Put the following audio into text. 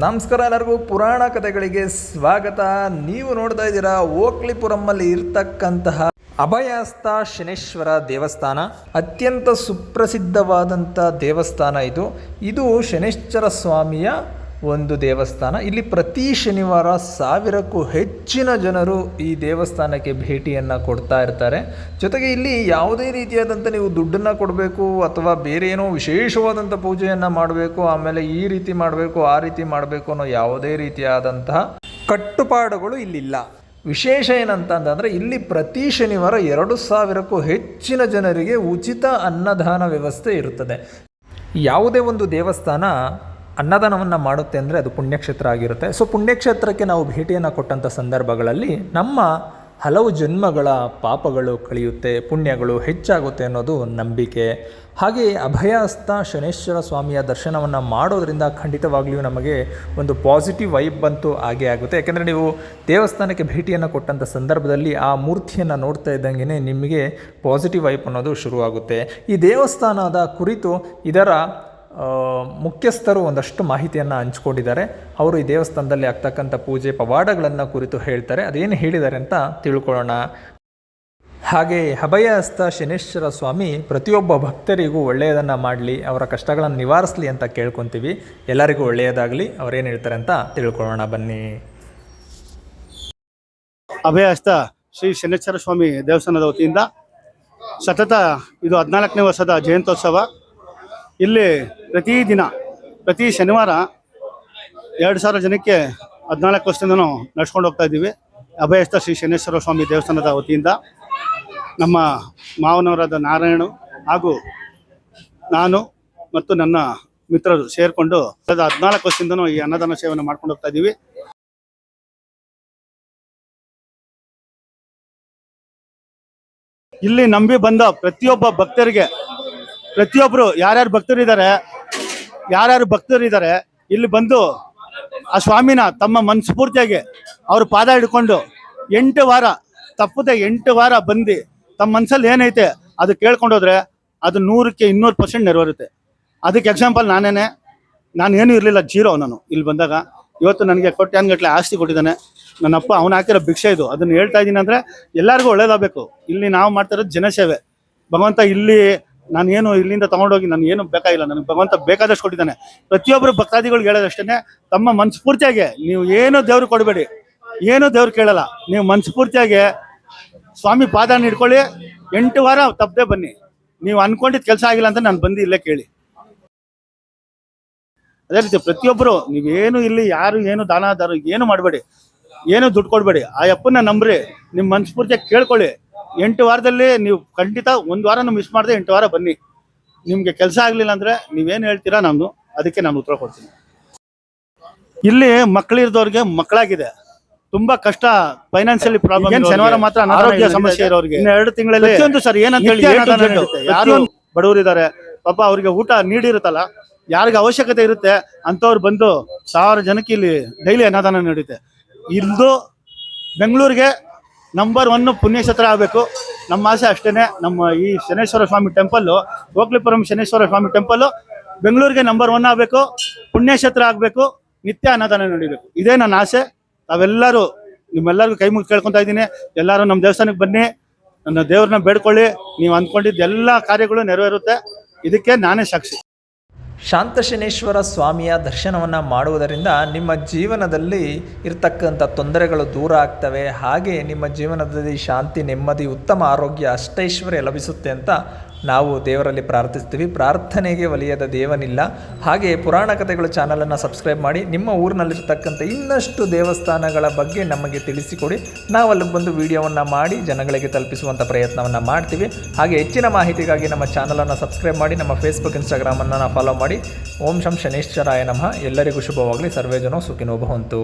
ನಮಸ್ಕಾರ ಎಲ್ಲರಿಗೂ ಪುರಾಣ ಕಥೆಗಳಿಗೆ ಸ್ವಾಗತ. ನೀವು ನೋಡ್ತಾ ಇದ್ದೀರಾ ಓಕ್ಲಿಪುರಮಲ್ಲಿ ಇರ್ತಕ್ಕಂತಹ ಅಭಯಹಸ್ತ ಶನೇಶ್ವರ ದೇವಸ್ಥಾನ. ಅತ್ಯಂತ ಸುಪ್ರಸಿದ್ಧವಾದಂಥ ದೇವಸ್ಥಾನ ಇದು ಶನೇಶ್ವರ ಸ್ವಾಮಿಯ ಒಂದು ದೇವಸ್ಥಾನ. ಇಲ್ಲಿ ಪ್ರತಿ ಶನಿವಾರ 1000ಕ್ಕೂ ಹೆಚ್ಚಿನ ಜನರು ಈ ದೇವಸ್ಥಾನಕ್ಕೆ ಭೇಟಿಯನ್ನು ಕೊಡ್ತಾ ಇರ್ತಾರೆ. ಜೊತೆಗೆ ಇಲ್ಲಿ ಯಾವುದೇ ರೀತಿಯಾದಂಥ ನೀವು ದುಡ್ಡನ್ನು ಕೊಡಬೇಕು ಅಥವಾ ಬೇರೆ ಏನೋ ವಿಶೇಷವಾದಂಥ ಪೂಜೆಯನ್ನು ಮಾಡಬೇಕು, ಆಮೇಲೆ ಈ ರೀತಿ ಮಾಡಬೇಕು ಆ ರೀತಿ ಮಾಡಬೇಕು ಅನ್ನೋ ಯಾವುದೇ ರೀತಿಯಾದಂತಹ ಕಟ್ಟುಪಾಡುಗಳು ಇಲ್ಲಿಲ್ಲ. ವಿಶೇಷ ಏನಂತಂದರೆ ಇಲ್ಲಿ ಪ್ರತಿ ಶನಿವಾರ 2000ಕ್ಕೂ ಹೆಚ್ಚಿನ ಜನರಿಗೆ ಉಚಿತ ಅನ್ನದಾನ ವ್ಯವಸ್ಥೆ ಇರುತ್ತದೆ. ಯಾವುದೇ ಒಂದು ದೇವಸ್ಥಾನ ಅನ್ನದಾನವನ್ನು ಮಾಡುತ್ತೆ ಅಂದರೆ ಅದು ಪುಣ್ಯಕ್ಷೇತ್ರ ಆಗಿರುತ್ತೆ. ಸೊ ಪುಣ್ಯಕ್ಷೇತ್ರಕ್ಕೆ ನಾವು ಭೇಟಿಯನ್ನು ಕೊಟ್ಟಂಥ ಸಂದರ್ಭಗಳಲ್ಲಿ ನಮ್ಮ ಹಲವು ಜನ್ಮಗಳ ಪಾಪಗಳು ಕಳೆಯುತ್ತೆ, ಪುಣ್ಯಗಳು ಹೆಚ್ಚಾಗುತ್ತೆ ಅನ್ನೋದು ನಂಬಿಕೆ. ಹಾಗೆಯೇ ಅಭಯಹಸ್ತ ಶನೇಶ್ವರ ಸ್ವಾಮಿಯ ದರ್ಶನವನ್ನು ಮಾಡೋದರಿಂದ ಖಂಡಿತವಾಗ್ಲಿಯೂ ನಮಗೆ ಒಂದು ಪಾಸಿಟಿವ್ ವೈಬ್ ಬಂತು ಆಗೇ ಆಗುತ್ತೆ. ಯಾಕೆಂದರೆ ನೀವು ದೇವಸ್ಥಾನಕ್ಕೆ ಭೇಟಿಯನ್ನು ಕೊಟ್ಟಂಥ ಸಂದರ್ಭದಲ್ಲಿ ಆ ಮೂರ್ತಿಯನ್ನು ನೋಡ್ತಾ ಇದ್ದಂಗೆ ನಿಮಗೆ ಪಾಸಿಟಿವ್ ವೈಬ್ ಅನ್ನೋದು ಶುರುವಾಗುತ್ತೆ. ಈ ದೇವಸ್ಥಾನದ ಕುರಿತು ಇದರ ಮುಖ್ಯಸ್ಥರು ಒಂದಷ್ಟು ಮಾಹಿತಿಯನ್ನು ಹಂಚ್ಕೊಂಡಿದ್ದಾರೆ. ಅವರು ಈ ದೇವಸ್ಥಾನದಲ್ಲಿ ಆಗ್ತಕ್ಕಂಥ ಪೂಜೆ ಪವಾಡಗಳನ್ನು ಕುರಿತು ಹೇಳ್ತಾರೆ. ಅದೇನು ಹೇಳಿದ್ದಾರೆ ಅಂತ ತಿಳ್ಕೊಳ್ಳೋಣ. ಹಾಗೆ ಅಭಯಹಸ್ತ ಶನೇಶ್ವರ ಸ್ವಾಮಿ ಪ್ರತಿಯೊಬ್ಬ ಭಕ್ತರಿಗೂ ಒಳ್ಳೆಯದನ್ನು ಮಾಡಲಿ, ಅವರ ಕಷ್ಟಗಳನ್ನು ನಿವಾರಿಸಲಿ ಅಂತ ಕೇಳ್ಕೊತೀವಿ. ಎಲ್ಲರಿಗೂ ಒಳ್ಳೆಯದಾಗಲಿ. ಅವರೇನು ಹೇಳ್ತಾರೆ ಅಂತ ತಿಳ್ಕೊಳ್ಳೋಣ ಬನ್ನಿ. ಅಭಯಹಸ್ತ ಶ್ರೀ ಶನೇಶ್ವರ ಸ್ವಾಮಿ ದೇವಸ್ಥಾನದ ವತಿಯಿಂದ ಸತತ ಇದು 14ನೇ ವರ್ಷದ ಜಯಂತ್ಯೋತ್ಸವ. ಇಲ್ಲಿ ಪ್ರತಿ ಶನಿವಾರ 2000 ಜನಕ್ಕೆ 14 ವರ್ಷದಿಂದನೂ ನಡ್ಸ್ಕೊಂಡು ಹೋಗ್ತಾ ಇದ್ದೀವಿ. ಅಭಯಹಸ್ತ ಶ್ರೀ ಶನೇಶ್ವರ ಸ್ವಾಮಿ ದೇವಸ್ಥಾನದ ವತಿಯಿಂದ ನಮ್ಮ ಮಾವನವರಾದ ನಾರಾಯಣ ಹಾಗೂ ನಾನು ಮತ್ತು ನನ್ನ ಮಿತ್ರರು ಸೇರಿಕೊಂಡು 14 ವರ್ಷದಿಂದನೂ ಈ ಅನ್ನದಾನ ಸೇವೆಯನ್ನು ಮಾಡ್ಕೊಂಡು ಹೋಗ್ತಾ ಇದ್ದೀವಿ. ಇಲ್ಲಿ ನಂಬಿ ಬಂದ ಪ್ರತಿಯೊಬ್ಬ ಭಕ್ತರಿಗೆ, ಪ್ರತಿಯೊಬ್ಬರು ಯಾರ್ಯಾರು ಭಕ್ತರಿದ್ದಾರೆ ಇಲ್ಲಿ ಬಂದು ಆ ಸ್ವಾಮಿನ ತಮ್ಮ ಮನಸ್ಫೂರ್ತಿಯಾಗಿ ಅವ್ರ ಪಾದ ಹಿಡ್ಕೊಂಡು 8 ವಾರ ತಪ್ಪದೆ 8 ವಾರ ಬಂದು ತಮ್ಮ ಮನಸ್ಸಲ್ಲಿ ಏನೈತೆ ಅದು ಕೇಳ್ಕೊಂಡೋದ್ರೆ ಅದು 100ಕ್ಕೆ 200% ನೆರವೇರುತ್ತೆ. ಅದಕ್ಕೆ ಎಕ್ಸಾಂಪಲ್ ನಾನು ಏನೂ ಇರಲಿಲ್ಲ, ಜೀರೋ. ನಾನು ಇಲ್ಲಿ ಬಂದಾಗ ಇವತ್ತು ನನಗೆ ಕೋಟ್ಯಾನುಗಟ್ಟಲೆ ಆಸ್ತಿ ಕೊಟ್ಟಿದ್ದಾನೆ ನನ್ನಪ್ಪ. ಅವನು ಹಾಕಿರೋ ಭಿಕ್ಷೆ ಇದು. ಅದನ್ನು ಹೇಳ್ತಾ ಇದ್ದೀನಿ ಅಂದರೆ ಎಲ್ಲರಿಗೂ ಒಳ್ಳೇದಾಗಬೇಕು. ಇಲ್ಲಿ ನಾವು ಮಾಡ್ತಾ ಇರೋದು ಜನಸೇವೆ. ಭಗವಂತ ಇಲ್ಲಿ ನಾನೇನು ಇಲ್ಲಿಂದ ತೊಗೊಂಡೋಗಿ ನಾನು ಏನು ಬೇಕಾಗಿಲ್ಲ, ನನಗೆ ಭಗವಂತ ಬೇಕಾದಷ್ಟು ಕೊಟ್ಟಿದ್ದಾನೆ. ಪ್ರತಿಯೊಬ್ಬರು ಭಕ್ತಾದಿಗಳಿಗೆ ಹೇಳೋದಷ್ಟೇ, ತಮ್ಮ ಮನಸ್ಫೂರ್ತಿಯಾಗಿ ನೀವು ಏನು ದೇವ್ರು ಕೊಡಬೇಡಿ, ಏನು ದೇವ್ರು ಕೇಳಲ್ಲ. ನೀವು ಮನಸ್ಫೂರ್ತಿಯಾಗಿ ಸ್ವಾಮಿ ಪಾದ ಹಿಡ್ಕೊಳ್ಳಿ, 8 ವಾರ ತಪ್ಪದೆ ಬನ್ನಿ. ನೀವು ಅನ್ಕೊಂಡಿದ್ದು ಕೆಲಸ ಆಗಿಲ್ಲ ಅಂತ ನಾನು ಬಂದು ಇಲ್ಲೇ ಕೇಳಿ. ಅದೇ ರೀತಿ ಪ್ರತಿಯೊಬ್ಬರು ನೀವೇನು ಇಲ್ಲಿ ಯಾರು ಏನು ದಾನದಾರು ಏನು ಮಾಡಬೇಡಿ, ಏನು ದುಡ್ಡು ಕೊಡಬೇಡಿ. ಆ ಅಪ್ಪನ್ನ ನಂಬ್ರಿ, ನಿಮ್ಮ ಮನಸ್ಫೂರ್ತಿಯಾಗಿ ಕೇಳ್ಕೊಳ್ಳಿ. 8 ವಾರದಲ್ಲಿ ನೀವು ಖಂಡಿತ 1 ವಾರನೂ ಮಿಸ್ ಮಾಡದೆ 8 ವಾರ ಬನ್ನಿ. ನಿಮಗೆ ಕೆಲಸ ಆಗಲಿಲ್ಲ ಅಂದರೆ ನೀವೇನು ಹೇಳ್ತೀರಾ ಅದಕ್ಕೆ ನಾನು ಉತ್ತರ ಕೊಡ್ತೀನಿ. ಇಲ್ಲಿ ಮಕ್ಕಳಿರೋರಿಗೆ ಮಕ್ಕಳಾಗಿದೆ, ತುಂಬಾ ಕಷ್ಟ, ಫೈನಾನ್ಷಿಯಲಿ ಪ್ರಾಬ್ಲಮ್. ಶನಿವಾರ ಮಾತ್ರ ಆರೋಗ್ಯ ಸಮಸ್ಯೆ ಇರೋರಿಗೆ 2 ತಿಂಗಳಲ್ಲಿ ಪ್ರತಿಯೊಂದು ಸರ್ ಏನಂತ ಹೇಳಿ ಯಾರು ಬಡವರಿದ್ದಾರೆ ಪಾಪ, ಅವ್ರಿಗೆ ಊಟ ನೀಡಿರುತ್ತಲ್ಲ, ಯಾರಿಗೆ ಅವಶ್ಯಕತೆ ಇರುತ್ತೆ ಅಂಥವ್ರು ಬಂದು 1000 ಜನಕ್ಕೆ ಇಲ್ಲಿ ಡೈಲಿ ಅನ್ನದಾನ ನಡೆಯುತ್ತೆ. ಇದು ಬೆಂಗಳೂರಿಗೆ ನಂಬರ್ 1 ಪುಣ್ಯಕ್ಷೇತ್ರ ಆಗಬೇಕು. ನಮ್ಮ ಆಸೆ ಅಷ್ಟೇ. ನಮ್ಮ ಈ ಶನೇಶ್ವರ ಸ್ವಾಮಿ ಟೆಂಪಲ್ಲು, ಓಕ್ಲಿಪುರಂ ಶನೇಶ್ವರ ಸ್ವಾಮಿ ಟೆಂಪಲ್ಲು ಬೆಂಗಳೂರಿಗೆ ನಂಬರ್ 1 ಆಗಬೇಕು, ಪುಣ್ಯಕ್ಷೇತ್ರ ಆಗಬೇಕು, ನಿತ್ಯ ಅನ್ನದಾನ ನಡೀಬೇಕು. ಇದೇ ನನ್ನ ಆಸೆ. ತಾವೆಲ್ಲರೂ ನಿಮ್ಮೆಲ್ಲರಿಗೂ ಕೈ ಮುಗಿ ಕೇಳ್ಕೊತಾ ಇದ್ದೀನಿ. ಎಲ್ಲರೂ ನಮ್ಮ ದೇವಸ್ಥಾನಕ್ಕೆ ಬನ್ನಿ, ನನ್ನ ದೇವ್ರನ್ನ ಬೇಡ್ಕೊಳ್ಳಿ. ನೀವು ಅಂದ್ಕೊಂಡಿದ್ದ ಎಲ್ಲ ಕಾರ್ಯಗಳು ನೆರವೇರುತ್ತೆ. ಇದಕ್ಕೆ ನಾನೇ ಸಾಕ್ಷಿ. ಶಾಂತಶನೇಶ್ವರ ಸ್ವಾಮಿಯ ದರ್ಶನವನ್ನು ಮಾಡುವುದರಿಂದ ನಿಮ್ಮ ಜೀವನದಲ್ಲಿ ಇರ್ತಕ್ಕಂಥ ತೊಂದರೆಗಳು ದೂರ ಆಗ್ತವೆ. ಹಾಗೆ ನಿಮ್ಮ ಜೀವನದಲ್ಲಿ ಶಾಂತಿ, ನೆಮ್ಮದಿ, ಉತ್ತಮ ಆರೋಗ್ಯ, ಅಷ್ಟೈಶ್ವರ್ಯ ಲಭಿಸುತ್ತೆ ಅಂತ ನಾವು ದೇವರಲ್ಲಿ ಪ್ರಾರ್ಥಿಸ್ತೀವಿ. ಪ್ರಾರ್ಥನೆಗೆ ಒಲಿಯದ ದೇವನಿಲ್ಲ. ಹಾಗೆ ಪುರಾಣ ಕಥೆಗಳು ಚಾನಲನ್ನು ಸಬ್ಸ್ಕ್ರೈಬ್ ಮಾಡಿ ನಿಮ್ಮ ಊರಿನಲ್ಲಿರ್ತಕ್ಕಂಥ ಇನ್ನಷ್ಟು ದೇವಸ್ಥಾನಗಳ ಬಗ್ಗೆ ನಮಗೆ ತಿಳಿಸಿಕೊಡಿ. ನಾವು ಅಲ್ಲಿಗೆ ಬಂದು ವಿಡಿಯೋವನ್ನು ಮಾಡಿ ಜನಗಳಿಗೆ ತಲುಪಿಸುವಂಥ ಪ್ರಯತ್ನವನ್ನು ಮಾಡ್ತೀವಿ. ಹಾಗೆ ಹೆಚ್ಚಿನ ಮಾಹಿತಿಗಾಗಿ ನಮ್ಮ ಚಾನಲನ್ನು ಸಬ್ಸ್ಕ್ರೈಬ್ ಮಾಡಿ, ನಮ್ಮ ಫೇಸ್ಬುಕ್ ಇನ್ಸ್ಟಾಗ್ರಾಮನ್ನು ಫಾಲೋ ಮಾಡಿ. ಓಂ ಶಂ ಶನೇಶ್ವರಾಯ ನಮಃ. ಎಲ್ಲರಿಗೂ ಶುಭವಾಗಲಿ. ಸರ್ವೇ ಜನೋ ಸುಖಿನೋ ಭವಂತು.